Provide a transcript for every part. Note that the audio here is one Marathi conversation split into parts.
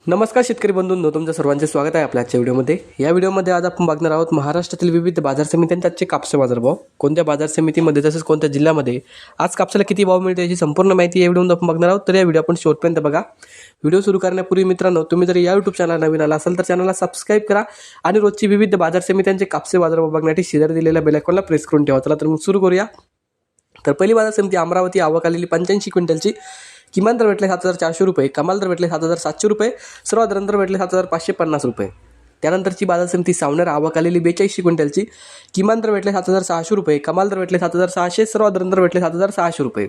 नमस्कार शेतकरी बंधूंनो, तुमचं सर्वांचे स्वागत आहे आपल्या आजच्या व्हिडिओमध्ये। या व्हिडिओमध्ये आज आपण बघणार आहोत महाराष्ट्रातील विविध बाजार समित्यांचे आजचे कापसा बाजारभाव, कोणत्या बाजार समितीमध्ये तसेच कोणत्या जिल्ह्यामध्ये आज कापसाला किती भाव मिळते याची संपूर्ण माहिती या व्हिडिओमध्ये आपण बघणार आहोत। तर या व्हिडिओ आपण शेवटपर्यंत बघा। व्हिडिओ सुरू करण्यापूर्वी मित्रांनो, तुम्ही जर या यूट्यूब चॅनलला नवीन आला असाल तर चॅनलला सबस्क्राइब करा आणि रोजची विविध बाजार समित्यांचे कापसे बाजारभाव बघण्यासाठी शेजारी दिलेल्या बेल आयकॉनला प्रेस करून ठेवा। चला तर मग सुरू करूया। तर पहिली बाजार समिती अमरावती, आवक आलेली 85 क्विंटलची, किमान दर भेटले 7,400 रुपये, कमाल दर भेटले 7,700 रुपये, सर्वात दर भेटले 7,550 रुपये। त्यानंतरची बाजार समिती सावनेर, आवक आलेली 42 क्विंटलची, किमान दर भेटले 7,600 रुपये, कमाल दर भेटले 7,600, सर्वात दर भेटले 7,600 रुपये।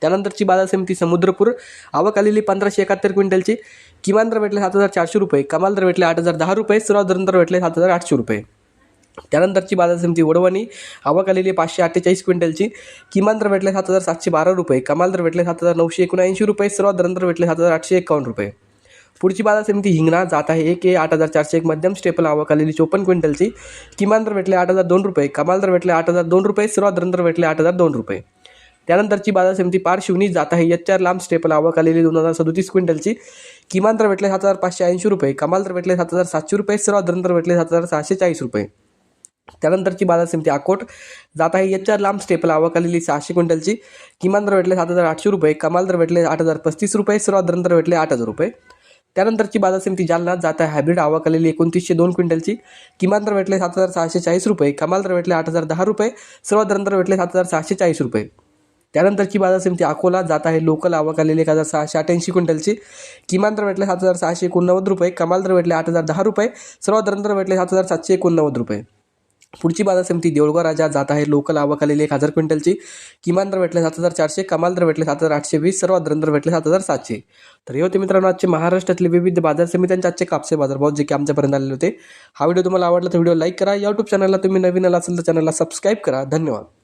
त्यानंतरची बाजार समिती समुद्रपूर, आवक आलेली 1571 क्विंटलची, किमान दर भेटले 7,400 रुपये, कमाल दर भेटले 8,010 रुपये, सर्वात दर भेटले 7,800 रुपये। त्यानंतरची बाजार समिती वडवणी, आवक आलेली 548 क्विंटलची, किमान दर भेटले 7,712 रुपये, कमाल दर भेटले 7,979 रुपये, सर्वात दर भेटले 7,851 रुपये। पुढची बाजार समिती हिंगणा, जात आहे 1 8,401, मध्यम स्टेपल, आवक आलेली 54 क्विंटलची, किमान दर भेटले 8,002 रुपये, कमाल दर भेटले 8,002 रुपये, सर्वात दर भेटले 8,002 रुपये। त्यानंतरची बाजार समिती पारशिवनी, जात आहे HR, लांब स्टेपल, आवक आलेली 2,037 क्विंटलची, किमान दर भेटले 7,580 रुपये, कमाल दर भेटले 7,700 रुपये, सर्वात दर भेटले 7,640 रुपये। त्यानंतरची बाजार समिती अकोट, जात आहे HR, लांब स्टेपल, आवक आलेली 600 क्विंटलची, किमान दर भेटले 7,800 रुपये, कमाल दर भेटले 8,035 रुपये, सर्वात दर भेटले 8,000 रुपये। त्यानंतरची बाजार समिती जालना, जात आहे हायब्रिड, आवक आलेली 2902 क्विंटलची, किमान दर भेटले 7,640 रुपये, कमाल दर भेटले 8,010 रुपये, सर्वात दर भेटले 7,640 रुपये। त्यानंतरची बाजार समिती अकोला, जात आहे लोकल, आवक आलेली 1,688 क्विंटलची, किमान दर भेटले 7,689 रुपये, कमाल दर भेटले 8,010 रुपये, सर्वात दर भेटले 7,789 रुपये। पुढची बाजार समिती देऊळगाव राजा, जात आहे लोकल, आवक आलेली 1,000 क्विंटलची, किमान दर भेटले 7,400, कमाल दर भेटले 7,820, सर्वात दर भेटले 7,700। तर हे होते मित्रांनो आजचे महाराष्ट्रातले विविध बाजार समित्यांचे आजचे कापसे बाजारभाव जे की आमच्यापर्यंत आलेले होते। हा व्हिडिओ तुम्हाला आवडला तर व्हिडिओ लाईक करा। यूट्यूब चॅनलला तुम्ही नवीन आला असेल तर चॅनलला सबस्क्राइब करा। धन्यवाद।